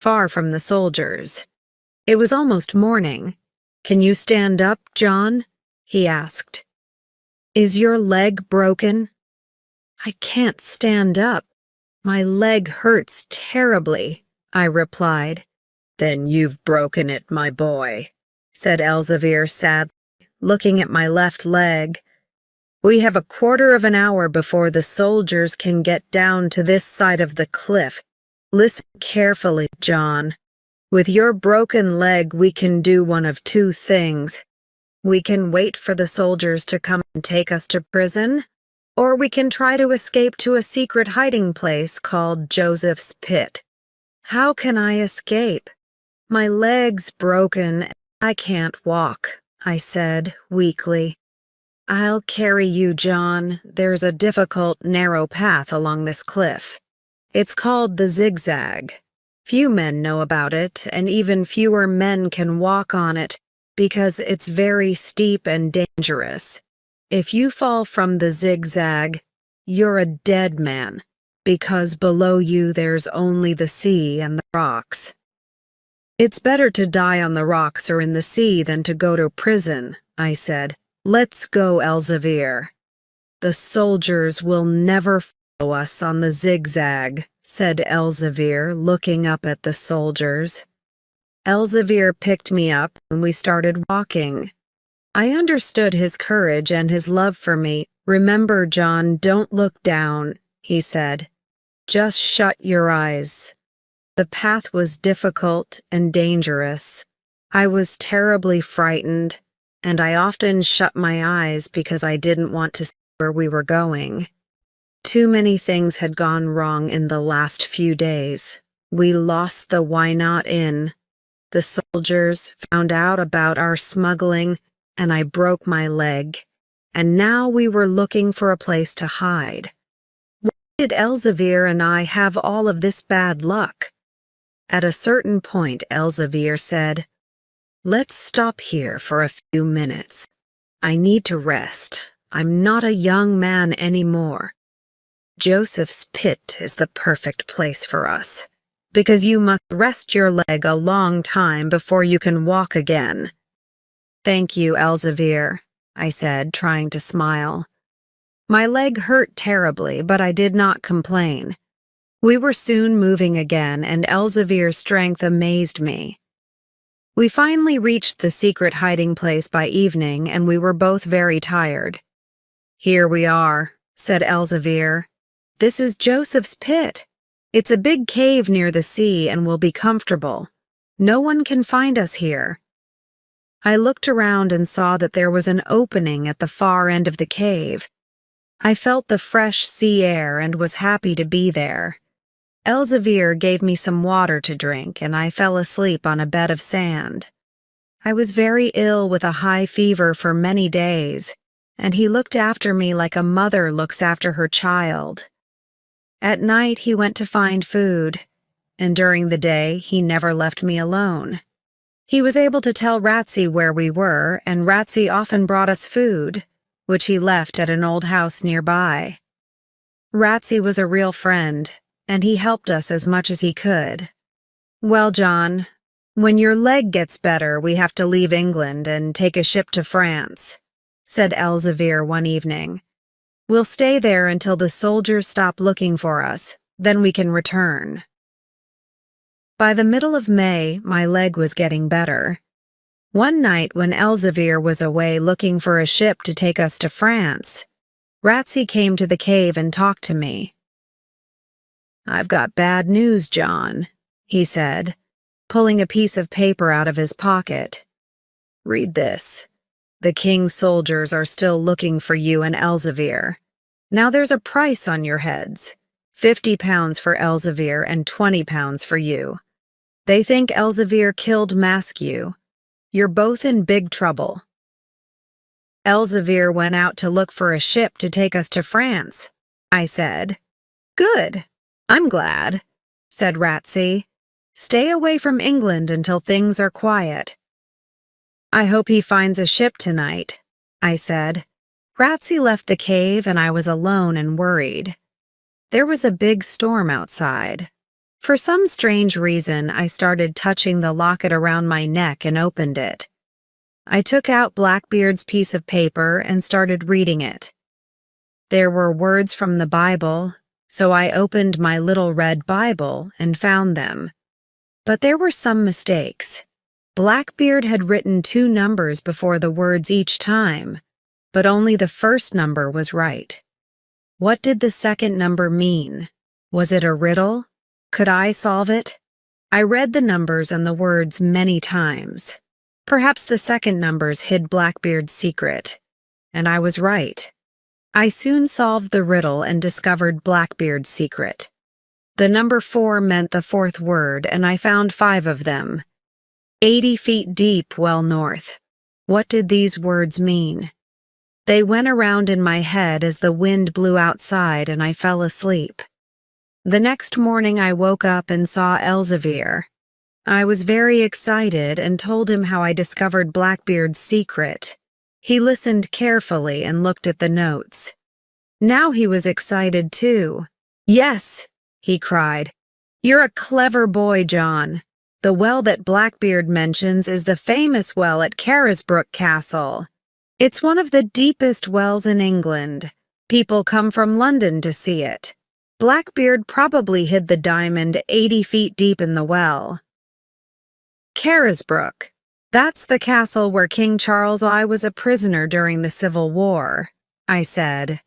far from the soldiers. It was almost morning. "Can you stand up, John?" he asked. "Is your leg broken?" "I can't stand up. My leg hurts terribly," I replied. "Then you've broken it, my boy," said Elzevir sadly, looking at my left leg. "We have a quarter of an hour before the soldiers can get down to this side of the cliff. Listen carefully, John. With your broken leg, we can do one of two things. We can wait for the soldiers to come and take us to prison, or we can try to escape to a secret hiding place called Joseph's Pit. How can I escape? My leg's broken. I can't walk," I said weakly. "I'll carry you, John. There's a difficult, narrow path along this cliff. It's called the zigzag. Few men know about it, and even fewer men can walk on it because it's very steep and dangerous. If you fall from the zigzag, you're a dead man, because below you there's only the sea and the rocks. It's better to die on the rocks or in the sea than to go to prison," I said. "Let's go, Elzevir." "The soldiers will never follow us on the zigzag," said Elzevir, looking up at the soldiers. Elzevir picked me up and we started walking. I understood his courage and his love for me. "Remember, John, don't look down," he said. "Just shut your eyes." The path was difficult and dangerous. I was terribly frightened, and I often shut my eyes because I didn't want to see where we were going. Too many things had gone wrong in the last few days. We lost the Why Not Inn. The soldiers found out about our smuggling, and I broke my leg. And now we were looking for a place to hide. Why did Elzevir and I have all of this bad luck? At a certain point, Elzevir said, "Let's stop here for a few minutes. I need to rest. I'm not a young man anymore. Joseph's Pit is the perfect place for us, because you must rest your leg a long time before you can walk again." "Thank you, Elzevir," I said, trying to smile. My leg hurt terribly, but I did not complain. We were soon moving again, and Elzevir's strength amazed me. We finally reached the secret hiding place by evening, and we were both very tired. "Here we are," said Elzevir. "This is Joseph's Pit. It's a big cave near the sea and will be comfortable. No one can find us here." I looked around and saw that there was an opening at the far end of the cave. I felt the fresh sea air and was happy to be there. Elzevir gave me some water to drink, and I fell asleep on a bed of sand. I was very ill with a high fever for many days, and he looked after me like a mother looks after her child. At night he went to find food, and during the day he never left me alone. He was able to tell Ratsy where we were, and Ratsy often brought us food, which he left at an old house nearby. Ratsy was a real friend, and he helped us as much as he could. "Well, John, when your leg gets better, we have to leave England and take a ship to France," said Elzevir one evening. "We'll stay there until the soldiers stop looking for us, then we can return." By the middle of May, my leg was getting better. One night when Elzevir was away looking for a ship to take us to France, Ratsy came to the cave and talked to me. "I've got bad news, John," he said, pulling a piece of paper out of his pocket. "Read this. The king's soldiers are still looking for you and Elzevir. Now there's a price on your heads. £50 for Elzevir and £20 for you. They think Elzevir killed Maskew. You're both in big trouble." "Elzevir went out to look for a ship to take us to France," I said. "Good. I'm glad," said Ratsy. "Stay away from England until things are quiet." "I hope he finds a ship tonight," I said. Ratsy left the cave and I was alone and worried. There was a big storm outside. For some strange reason, I started touching the locket around my neck and opened it. I took out Blackbeard's piece of paper and started reading it. There were words from the Bible, so I opened my little red Bible and found them. But there were some mistakes. Blackbeard had written 2 numbers before the words each time, but only the first number was right. What did the second number mean? Was it a riddle? Could I solve it? I read the numbers and the words many times. Perhaps the second numbers hid Blackbeard's secret. And I was right. I soon solved the riddle and discovered Blackbeard's secret. The number 4 meant the 4th word, and I found 5 of them. 80 feet deep, well north. What did these words mean? They went around in my head as the wind blew outside and I fell asleep. The next morning I woke up and saw Elzevir. I was very excited and told him how I discovered Blackbeard's secret. He listened carefully and looked at the notes. Now he was excited too. "Yes," he cried. "You're a clever boy, John. The well that Blackbeard mentions is the famous well at Carisbrooke Castle. It's one of the deepest wells in England. People come from London to see it. Blackbeard probably hid the diamond 80 feet deep in the well." Carisbrooke. That's the castle where King Charles I was a prisoner during the Civil War, I said.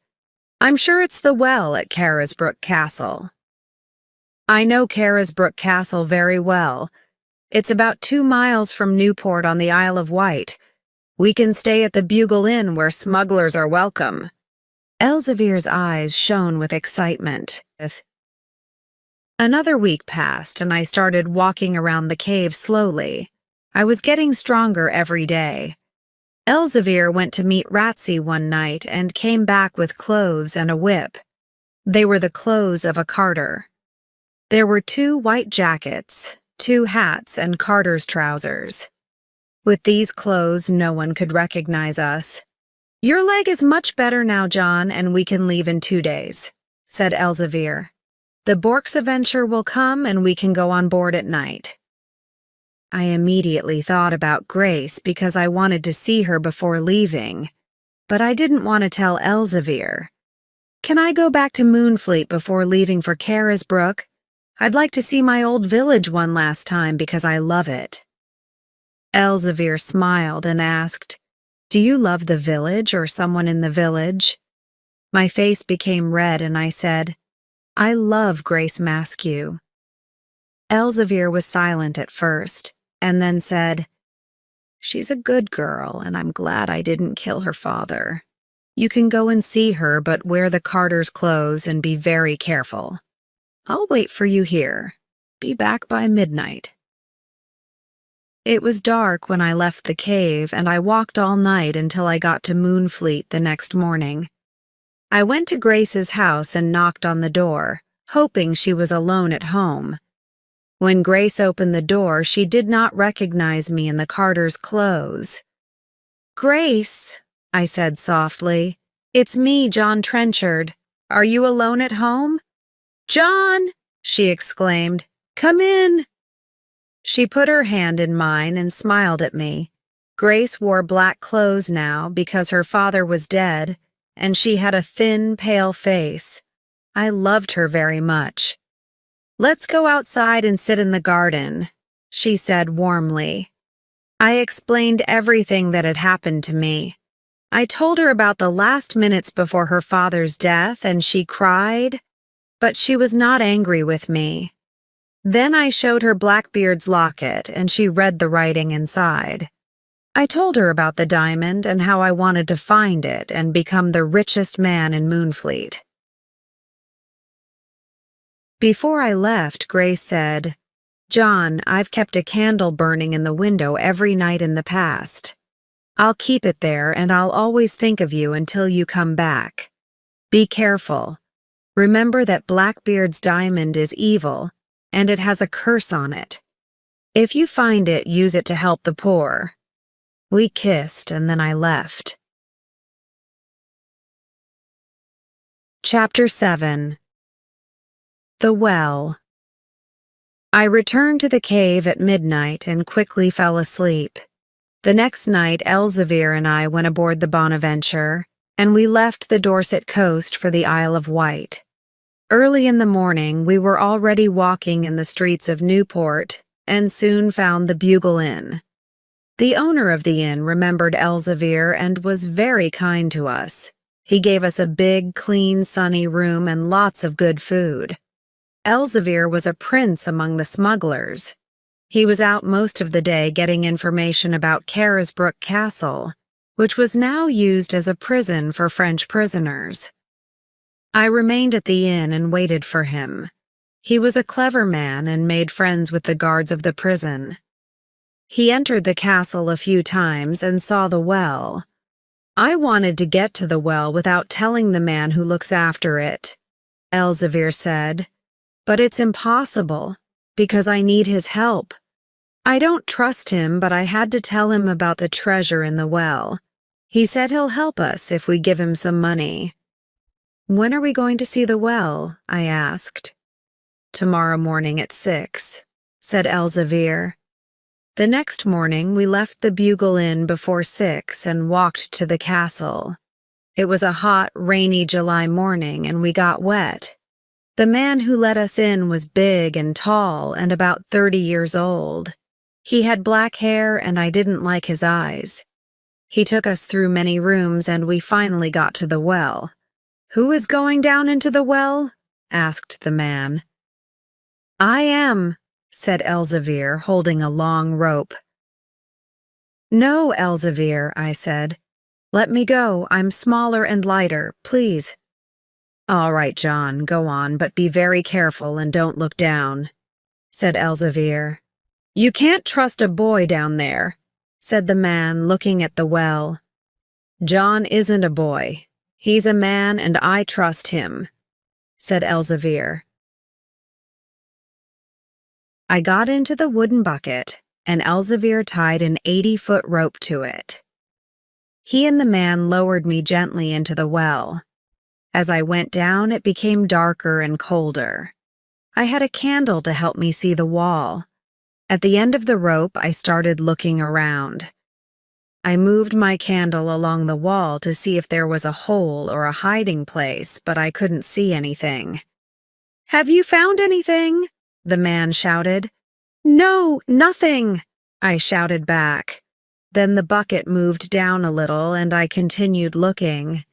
I'm sure it's the well at Carisbrooke Castle. I know Carisbrooke Castle very well. It's about 2 miles from Newport on the Isle of Wight. We can stay at the Bugle Inn where smugglers are welcome. Elzevir's eyes shone with excitement. Another week passed and I started walking around the cave slowly. I was getting stronger every day. Elzevir went to meet Ratsy one night and came back with clothes and a whip. They were the clothes of a carter. There were 2 white jackets, 2 hats, and carter's trousers. With these clothes, no one could recognize us. "Your leg is much better now, John, and we can leave in 2 days," said Elzevir. "The Borksaventure will come and we can go on board at night." I immediately thought about Grace because I wanted to see her before leaving, but I didn't want to tell Elzevir. "Can I go back to Moonfleet before leaving for Carisbrooke? I'd like to see my old village one last time because I love it." Elzevir smiled and asked, "Do you love the village or someone in the village?" My face became red and I said, "I love Grace Maskew." Elzevir was silent at first, and then said, "She's a good girl, and I'm glad I didn't kill her father. You can go and see her, but wear the carter's clothes and be very careful. I'll wait for you here. Be back by midnight." It was dark when I left the cave, and I walked all night until I got to Moonfleet the next morning. I went to Grace's house and knocked on the door, hoping she was alone at home. When Grace opened the door, she did not recognize me in the carter's clothes. "Grace," I said softly, "it's me, John Trenchard. Are you alone at home?" "John!" she exclaimed. "Come in!" She put her hand in mine and smiled at me. Grace wore black clothes now because her father was dead, and she had a thin, pale face. I loved her very much. "Let's go outside and sit in the garden," she said warmly. I explained everything that had happened to me. I told her about the last minutes before her father's death, and she cried, but she was not angry with me. Then I showed her Blackbeard's locket, and she read the writing inside. I told her about the diamond and how I wanted to find it and become the richest man in Moonfleet. Before I left, Grace said, "John, I've kept a candle burning in the window every night in the past. I'll keep it there and I'll always think of you until you come back. Be careful. Remember that Blackbeard's diamond is evil and it has a curse on it. If you find it, use it to help the poor." We kissed and then I left. Chapter 7. The Well. I returned to the cave at midnight and quickly fell asleep. The next night, Elzevir and I went aboard the Bonaventure, and we left the Dorset coast for the Isle of Wight. Early in the morning, we were already walking in the streets of Newport and soon found the Bugle Inn. The owner of the inn remembered Elzevir and was very kind to us. He gave us a big, clean, sunny room and lots of good food. Elzevir was a prince among the smugglers. He was out most of the day getting information about Carisbrooke Castle, which was now used as a prison for French prisoners. I remained at the inn and waited for him. He was a clever man and made friends with the guards of the prison. He entered the castle a few times and saw the well. I wanted to get to the well without telling the man who looks after it, Elzevir said, but it's impossible because I need his help. I don't trust him, but I had to tell him about the treasure in the well. He said he'll help us if we give him some money. When are we going to see the well? I asked. Tomorrow morning at 6, said Elzevir. The next morning, we left the Bugle Inn before 6 and walked to the castle. It was a hot, rainy July morning, and we got wet. The man who let us in was big and tall and about 30 years old. He had black hair, and I didn't like his eyes. He took us through many rooms, and we finally got to the well. "Who is going down into the well?" asked the man. "I am," said Elzevir, holding a long rope. "No, Elzevir," I said. "Let me go. I'm smaller and lighter, please." "All right, John, go on, but be very careful and don't look down," said Elzevir. "You can't trust a boy down there," said the man, looking at the well. "John isn't a boy. He's a man and I trust him," said Elzevir. I got into the wooden bucket, and Elzevir tied an 80-foot rope to it. He and the man lowered me gently into the well. As I went down, it became darker and colder. I had a candle to help me see the wall. At the end of the rope, I started looking around. I moved my candle along the wall to see if there was a hole or a hiding place, but I couldn't see anything. "Have you found anything?" the man shouted. "No, nothing," I shouted back. Then the bucket moved down a little and I continued looking.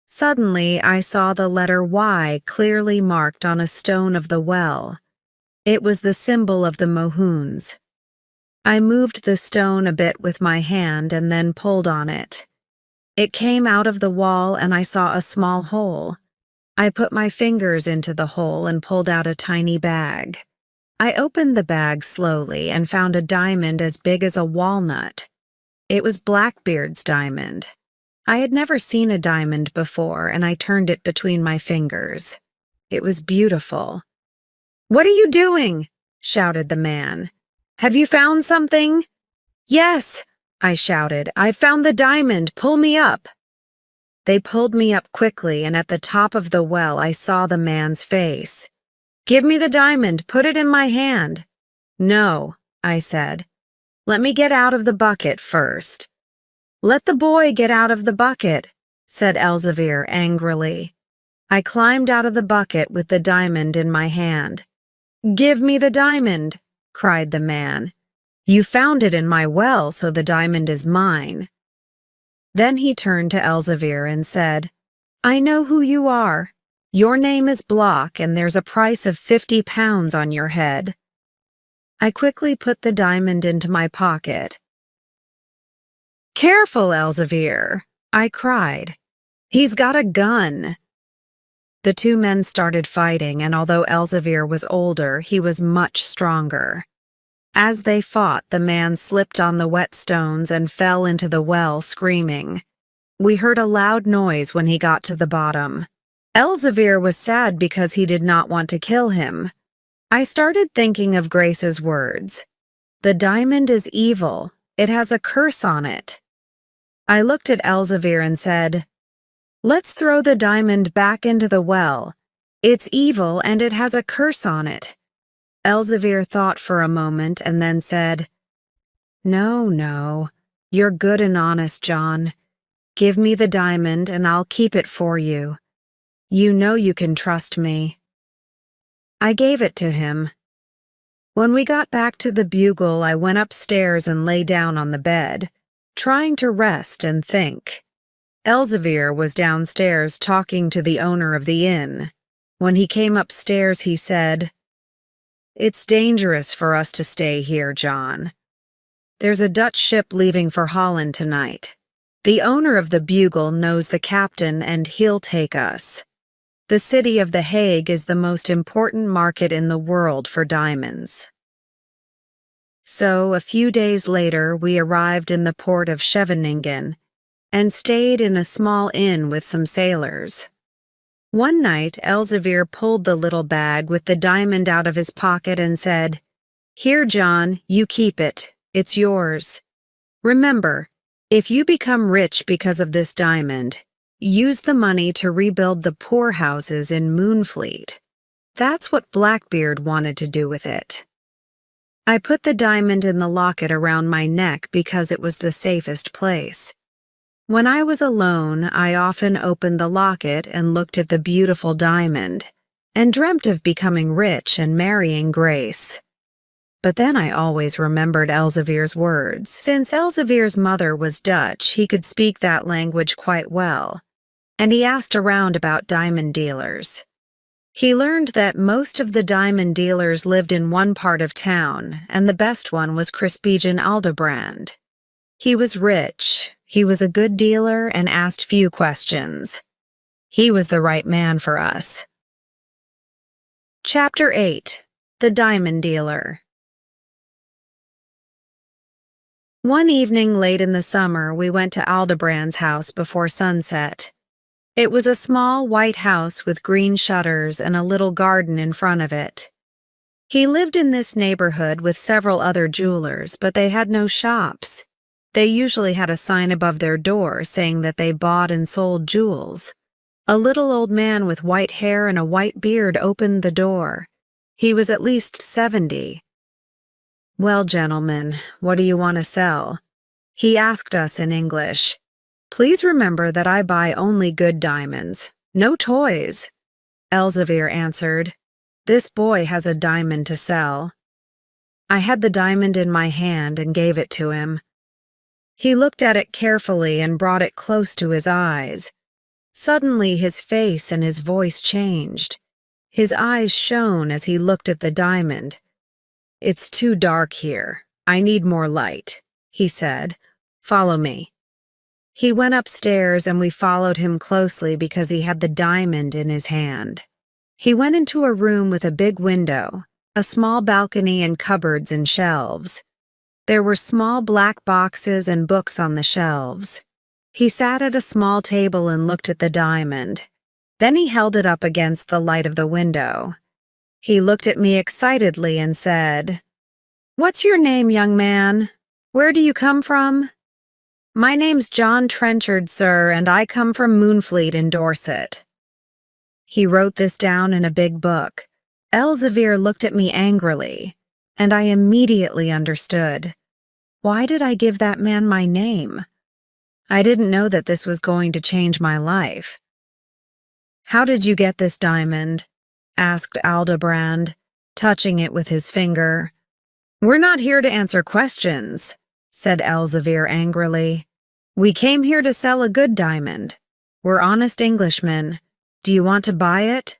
Suddenly, I saw the letter Y clearly marked on a stone of the well. It was the symbol of the Mohuns. I moved the stone a bit with my hand and then pulled on it. It came out of the wall and I saw a small hole. I put my fingers into the hole and pulled out a tiny bag. I opened the bag slowly and found a diamond as big as a walnut. It was Blackbeard's diamond. I had never seen a diamond before, and I turned it between my fingers. It was beautiful. "What are you doing?" shouted the man. "Have you found something?" "Yes," I shouted. "I found the diamond. Pull me up." They pulled me up quickly, and at the top of the well I saw the man's face. "Give me the diamond. Put it in my hand." "No," I said. "Let me get out of the bucket first." "Let the boy get out of the bucket," said Elzevir angrily. I climbed out of the bucket with the diamond in my hand. "Give me the diamond," cried the man. "You found it in my well, so the diamond is mine." Then he turned to Elzevir and said, "I know who you are. Your name is Block, and there's a price of 50 pounds on your head." I quickly put the diamond into my pocket. "Careful, Elzevir," I cried. "He's got a gun." The two men started fighting, and although Elzevir was older, he was much stronger. As they fought, the man slipped on the wet stones and fell into the well, screaming. We heard a loud noise when he got to the bottom. Elzevir was sad because he did not want to kill him. I started thinking of Grace's words. "The diamond is evil. It has a curse on it." I looked at Elzevir and said, "Let's throw the diamond back into the well. It's evil and it has a curse on it." Elzevir thought for a moment and then said, No, you're good and honest, John. Give me the diamond and I'll keep it for you. You know you can trust me. I gave it to him. When we got back to the Bugle, I went upstairs and lay down on the bed, trying to rest and think. Elzevir was downstairs talking to the owner of the inn. When he came upstairs, he said, "It's dangerous for us to stay here, John. There's a Dutch ship leaving for Holland tonight. The owner of the Bugle knows the captain and he'll take us. The city of The Hague is the most important market in the world for diamonds." So, a few days later, we arrived in the port of Scheveningen and stayed in a small inn with some sailors. One night, Elzevir pulled the little bag with the diamond out of his pocket and said, "Here, John, you keep it. It's yours. Remember, if you become rich because of this diamond, use the money to rebuild the poorhouses in Moonfleet." That's what Blackbeard wanted to do with it. I put the diamond in the locket around my neck because it was the safest place. When I was alone, I often opened the locket and looked at the beautiful diamond, and dreamt of becoming rich and marrying Grace. But then I always remembered Elzevir's words. Since Elzevir's mother was Dutch, he could speak that language quite well, and he asked around about diamond dealers. He learned that most of the diamond dealers lived in one part of town, and the best one was Crispijn Aldebrand. He was rich, he was a good dealer, and asked few questions. He was the right man for us. Chapter 8. The Diamond Dealer. One evening late in the summer, we went to Aldebrand's house before sunset. It was a small white house with green shutters and a little garden in front of it. He lived in this neighborhood with several other jewelers, but they had no shops. They usually had a sign above their door saying that they bought and sold jewels. A little old man with white hair and a white beard opened the door. He was at least 70. "Well, gentlemen, what do you want to sell?" He asked us in English. "Please remember that I buy only good diamonds, no toys." Elzevir answered, "This boy has a diamond to sell." I had the diamond in my hand and gave it to him. He looked at it carefully and brought it close to his eyes. Suddenly his face and his voice changed. His eyes shone as he looked at the diamond. "It's too dark here. I need more light," he said. "Follow me." He went upstairs and we followed him closely because he had the diamond in his hand. He went into a room with a big window, a small balcony and cupboards and shelves. There were small black boxes and books on the shelves. He sat at a small table and looked at the diamond. Then he held it up against the light of the window. He looked at me excitedly and said, "What's your name, young man? Where do you come from?" "My name's John Trenchard, sir, and I come from Moonfleet in Dorset." He wrote this down in a big book. Elzevir looked at me angrily, and I immediately understood. Why did I give that man my name? I didn't know that this was going to change my life. "How did you get this diamond?" asked Aldebrand, touching it with his finger. "We're not here to answer questions," said Elzevir angrily. "We came here to sell a good diamond. We're honest Englishmen. Do you want to buy it?"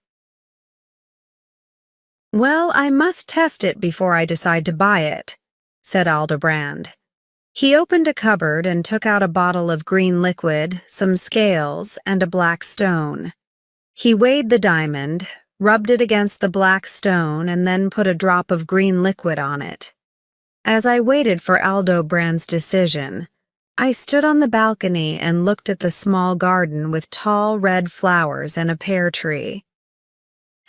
"Well, I must test it before I decide to buy it," said Aldebrand. He opened a cupboard and took out a bottle of green liquid, some scales, and a black stone. He weighed the diamond, rubbed it against the black stone, and then put a drop of green liquid on it. As I waited for Aldebrand's decision, I stood on the balcony and looked at the small garden with tall red flowers and a pear tree.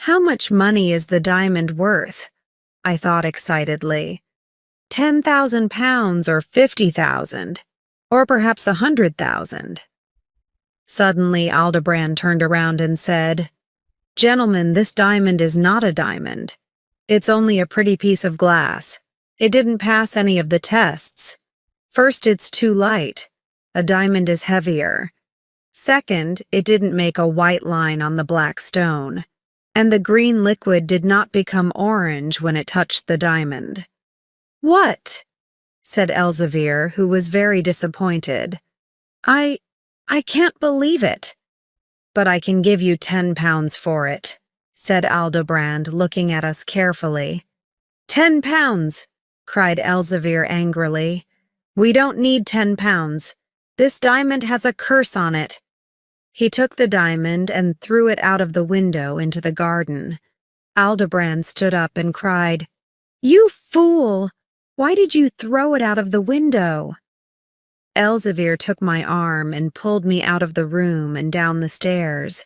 "How much money is the diamond worth?" I thought excitedly. 10,000 pounds or 50,000, or perhaps 100,000. Suddenly Aldebrand turned around and said, "Gentlemen, this diamond is not a diamond. It's only a pretty piece of glass. It didn't pass any of the tests. First, it's too light. A diamond is heavier. Second, it didn't make a white line on the black stone. And the green liquid did not become orange when it touched the diamond. What? Said Elzevir, who was very disappointed. I can't believe it. But I can give you £10 for it, said Aldobrand, looking at us carefully. £10, cried Elzevir angrily. We don't need £10. This diamond has a curse on it. He took the diamond and threw it out of the window into the garden. Aldobrand stood up and cried, You fool! Why did you throw it out of the window? Elzevir took my arm and pulled me out of the room and down the stairs.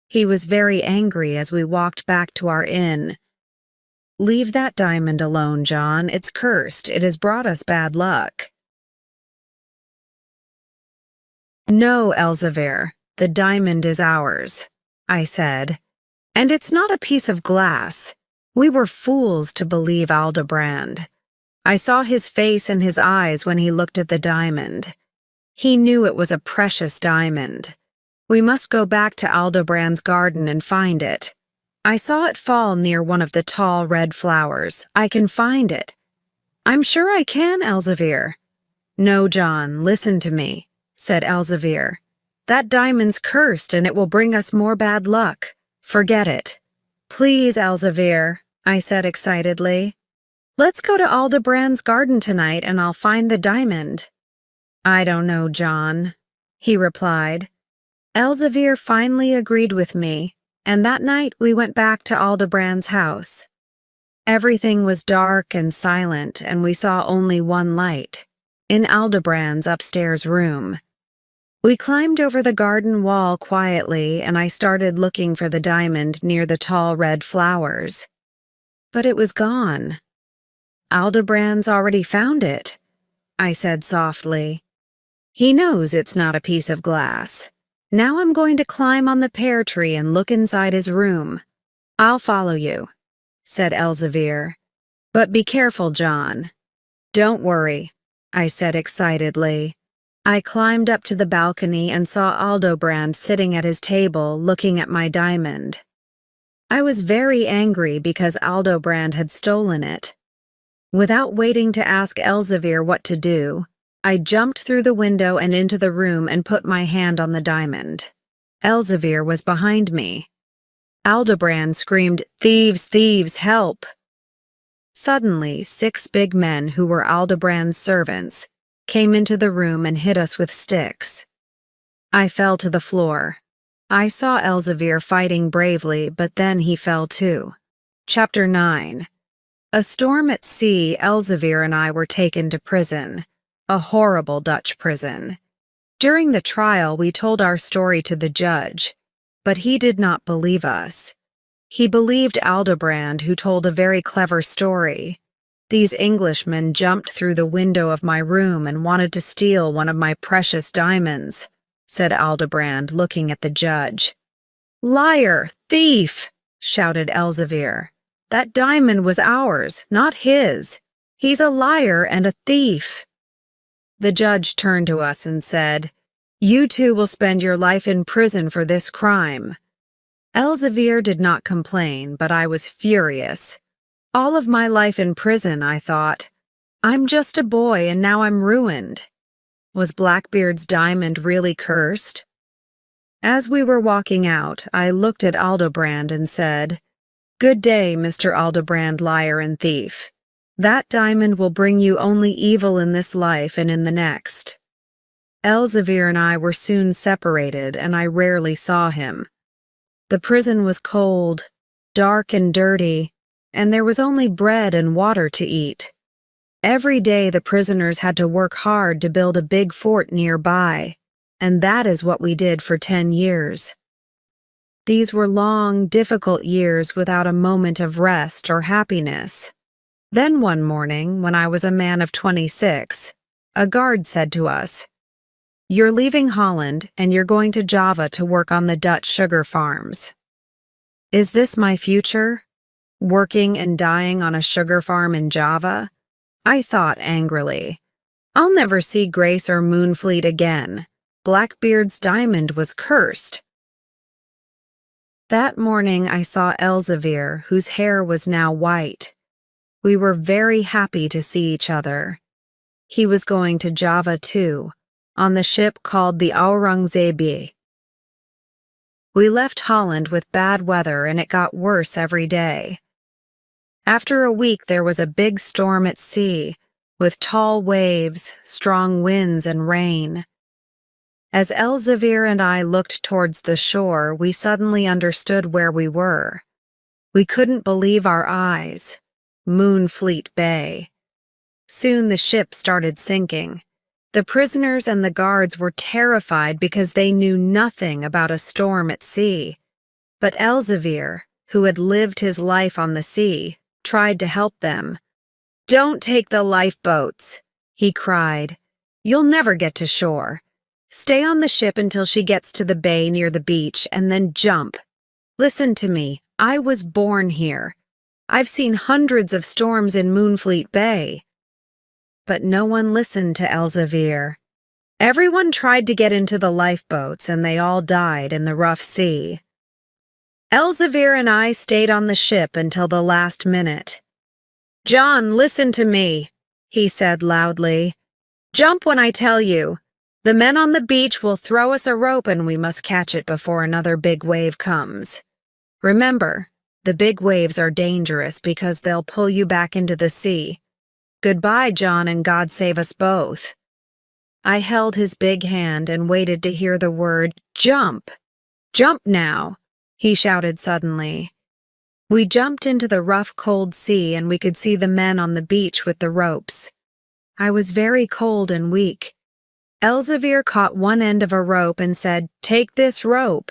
He was very angry as we walked back to our inn. Leave that diamond alone, John. It's cursed. It has brought us bad luck. No, Elzevir, the diamond is ours, I said. And it's not a piece of glass. We were fools to believe Aldobrand. I saw his face and his eyes when he looked at the diamond. He knew it was a precious diamond. We must go back to Aldobrand's garden and find it. I saw it fall near one of the tall red flowers. I can find it. I'm sure I can, Elzevir. No, John, listen to me, said Elzevir. That diamond's cursed and it will bring us more bad luck. Forget it. Please, Elzevir, I said excitedly. Let's go to Aldobrand's garden tonight and I'll find the diamond. I don't know, John, he replied. Elzevir finally agreed with me, and that night we went back to Aldobrand's house. Everything was dark and silent, and we saw only one light, in Aldobrand's upstairs room. We climbed over the garden wall quietly, and I started looking for the diamond near the tall red flowers. But it was gone. Aldobrand's already found it, I said softly. He knows it's not a piece of glass. Now I'm going to climb on the pear tree and look inside his room. I'll follow you, said Elzevir. But be careful, John. Don't worry, I said excitedly. I climbed up to the balcony and saw Aldobrand sitting at his table looking at my diamond. I was very angry because Aldobrand had stolen it. Without waiting to ask Elzevir what to do, I jumped through the window and into the room and put my hand on the diamond. Elzevir was behind me. Aldobrand screamed, Thieves, thieves, help! Suddenly, 6 big men who were Aldobrand's servants came into the room and hit us with sticks. I fell to the floor. I saw Elzevir fighting bravely, but then he fell too. Chapter 9. A storm at sea, Elzevir and I were taken to prison, a horrible Dutch prison. During the trial, we told our story to the judge, but he did not believe us. He believed Aldobrand, who told a very clever story. These Englishmen jumped through the window of my room and wanted to steal one of my precious diamonds, said Aldobrand, looking at the judge. Liar! Thief! Shouted Elzevir. That diamond was ours, not his. He's a liar and a thief. The judge turned to us and said, You two will spend your life in prison for this crime. Elzevir did not complain, but I was furious. All of my life in prison, I thought. I'm just a boy and now I'm ruined. Was Blackbeard's diamond really cursed? As we were walking out, I looked at Aldobrand and said, Good day, Mr. Aldobrand, liar and thief. That diamond will bring you only evil in this life and in the next. Elzevir and I were soon separated, and I rarely saw him. The prison was cold, dark and dirty, and there was only bread and water to eat. Every day the prisoners had to work hard to build a big fort nearby, and that is what we did for 10 years. These were long, difficult years without a moment of rest or happiness. Then one morning, when I was a man of 26, a guard said to us, You're leaving Holland and you're going to Java to work on the Dutch sugar farms. Is this my future? working and dying on a sugar farm in Java? I thought angrily. I'll never see Grace or Moonfleet again. Blackbeard's diamond was cursed. That morning I saw Elzevir, whose hair was now white. We were very happy to see each other. He was going to Java too, on the ship called the Aurangzebi. We left Holland with bad weather and it got worse every day. After a week there was a big storm at sea, with tall waves, strong winds, and rain. As Elzevir and I looked towards the shore, we suddenly understood where we were. We couldn't believe our eyes. Moonfleet Bay. Soon the ship started sinking. The prisoners and the guards were terrified because they knew nothing about a storm at sea. But Elzevir, who had lived his life on the sea, tried to help them. "Don't take the lifeboats," he cried. "You'll never get to shore. Stay on the ship until she gets to the bay near the beach and then jump. Listen to me, I was born here. I've seen hundreds of storms in Moonfleet Bay." But no one listened to Elzevir. Everyone tried to get into the lifeboats and they all died in the rough sea. Elzevir and I stayed on the ship until the last minute. "John, listen to me," he said loudly. "Jump when I tell you. The men on the beach will throw us a rope and we must catch it before another big wave comes. Remember, the big waves are dangerous because they'll pull you back into the sea. Goodbye, John, and God save us both." I held his big hand and waited to hear the word, "Jump! Jump now!" he shouted suddenly. We jumped into the rough, cold sea and we could see the men on the beach with the ropes. I was very cold and weak. Elzevir caught one end of a rope and said, "Take this rope."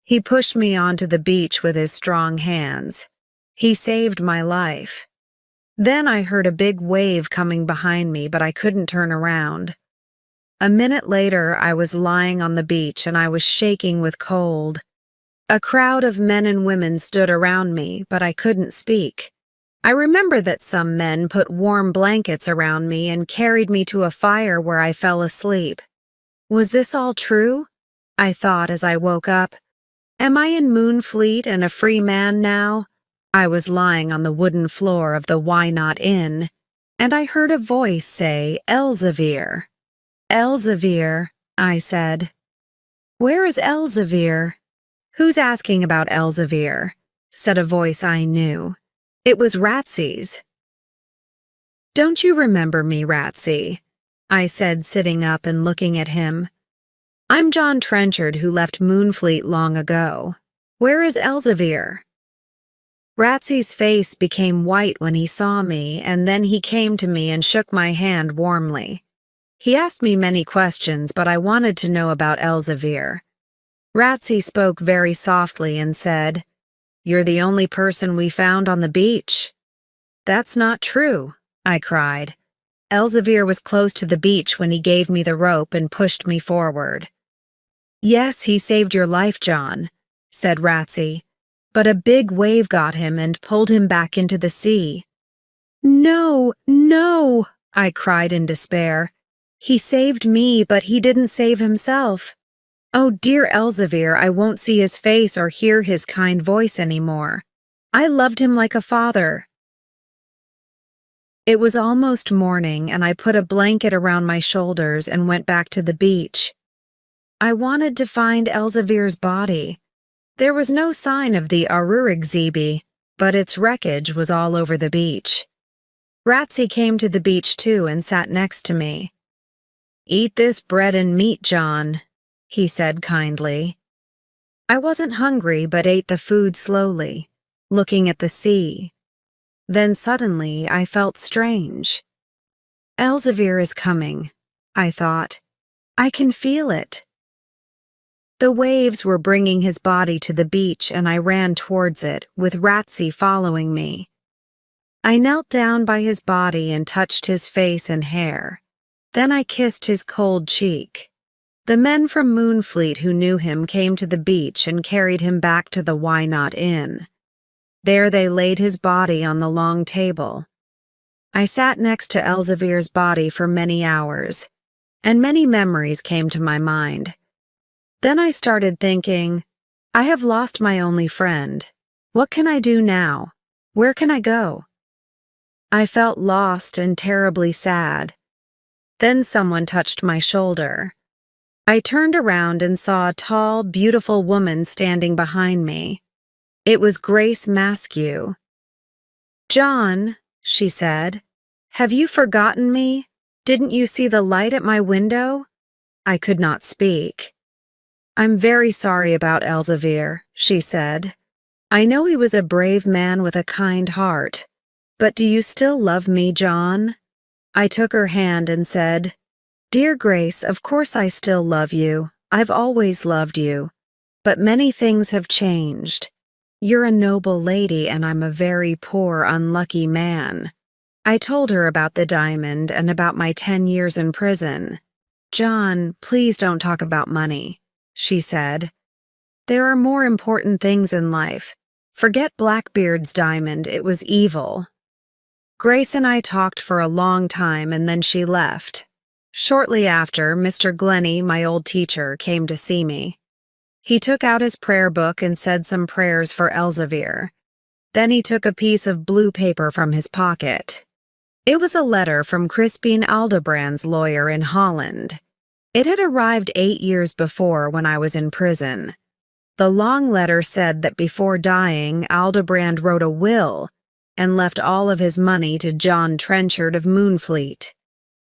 He pushed me onto the beach with his strong hands. He saved my life. Then I heard a big wave coming behind me, but I couldn't turn around. A minute later, I was lying on the beach and I was shaking with cold. A crowd of men and women stood around me, but I couldn't speak. I remember that some men put warm blankets around me and carried me to a fire where I fell asleep. Was this all true? I thought as I woke up. Am I in Moonfleet and a free man now? I was lying on the wooden floor of the Why Not Inn, and I heard a voice say, "Elzevir." "Elzevir," I said. "Where is Elzevir?" "Who's asking about Elzevir?" said a voice I knew. It was Ratsy's. "Don't you remember me, Ratsy?" I said, sitting up and looking at him. "I'm John Trenchard, who left Moonfleet long ago. Where is Elzevir?" Ratsy's face became white when he saw me, and then he came to me and shook my hand warmly. He asked me many questions, but I wanted to know about Elzevir. Ratsy spoke very softly and said, "You're the only person we found on the beach." "That's not true," I cried. "Elzevir was close to the beach when he gave me the rope and pushed me forward." "Yes, he saved your life, John," said Ratsy. "But a big wave got him and pulled him back into the sea." "No, no," I cried in despair. "He saved me, but he didn't save himself. Oh, dear Elzevir, I won't see his face or hear his kind voice anymore. I loved him like a father." It was almost morning, and I put a blanket around my shoulders and went back to the beach. I wanted to find Elzevir's body. There was no sign of the Aurangzebi, but its wreckage was all over the beach. Ratsy came to the beach too and sat next to me. "Eat this bread and meat, John," he said kindly. I wasn't hungry but ate the food slowly, looking at the sea. Then suddenly I felt strange. Elzevir is coming, I thought. I can feel it. The waves were bringing his body to the beach and I ran towards it, with Ratsy following me. I knelt down by his body and touched his face and hair. Then I kissed his cold cheek. The men from Moonfleet who knew him came to the beach and carried him back to the Why Not Inn. There they laid his body on the long table. I sat next to Elsevier's body for many hours, and many memories came to my mind. Then I started thinking, I have lost my only friend. What can I do now? Where can I go? I felt lost and terribly sad. Then someone touched my shoulder. I turned around and saw a tall, beautiful woman standing behind me. It was Grace Maskew. "John," she said, "have you forgotten me? Didn't you see the light at my window?" I could not speak. "I'm very sorry about Elsevier," she said. "I know he was a brave man with a kind heart. But do you still love me, John?" I took her hand and said, "Dear Grace, of course I still love you. I've always loved you. But many things have changed. You're a noble lady and I'm a very poor, unlucky man." I told her about the diamond and about my 10 years in prison. "John, please don't talk about money," she said. "There are more important things in life. Forget Blackbeard's diamond, it was evil." Grace and I talked for a long time and then she left. Shortly after, Mr. Glennie, my old teacher, came to see me. He took out his prayer book and said some prayers for Elsevier. Then he took a piece of blue paper from his pocket. It was a letter from Crispin Aldobrand's lawyer in Holland. It had arrived 8 years before when I was in prison. The long letter said that before dying, Aldobrand wrote a will and left all of his money to John Trenchard of Moonfleet.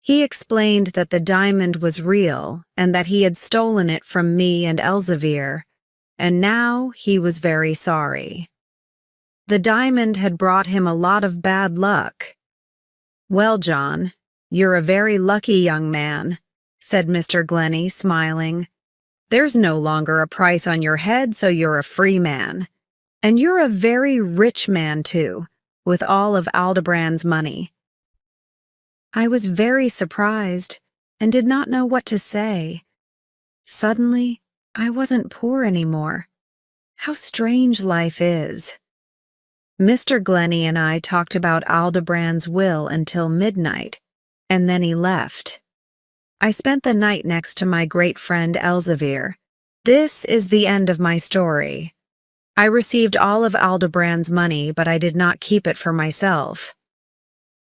He explained that the diamond was real and that he had stolen it from me and Elsevier, and now he was very sorry. The diamond had brought him a lot of bad luck. "Well, John, you're a very lucky young man," said Mr. Glennie, smiling. "There's no longer a price on your head, so you're a free man. And you're a very rich man, too, with all of Aldobrand's money." I was very surprised and did not know what to say. Suddenly, I wasn't poor anymore. How strange life is. Mr. Glennie and I talked about Aldobrand's will until midnight, and then he left. I spent the night next to my great friend Elsevier. This is the end of my story. I received all of Aldobrand's money, but I did not keep it for myself.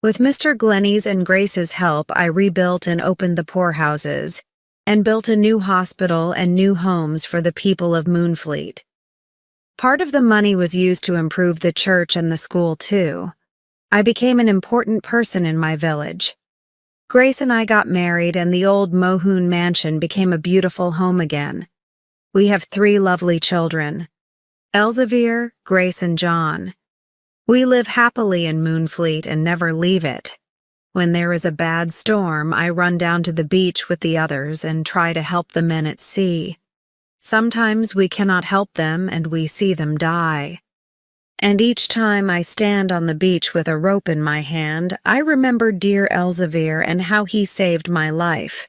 With Mr. Glennie's and Grace's help, I rebuilt and opened the poorhouses, and built a new hospital and new homes for the people of Moonfleet. Part of the money was used to improve the church and the school, too. I became an important person in my village. Grace and I got married, and the old Mohun mansion became a beautiful home again. We have 3 lovely children: Elsevier, Grace, and John. We live happily in Moonfleet and never leave it. When there is a bad storm, I run down to the beach with the others and try to help the men at sea. Sometimes we cannot help them and we see them die. And each time I stand on the beach with a rope in my hand, I remember dear Elsevier and how he saved my life.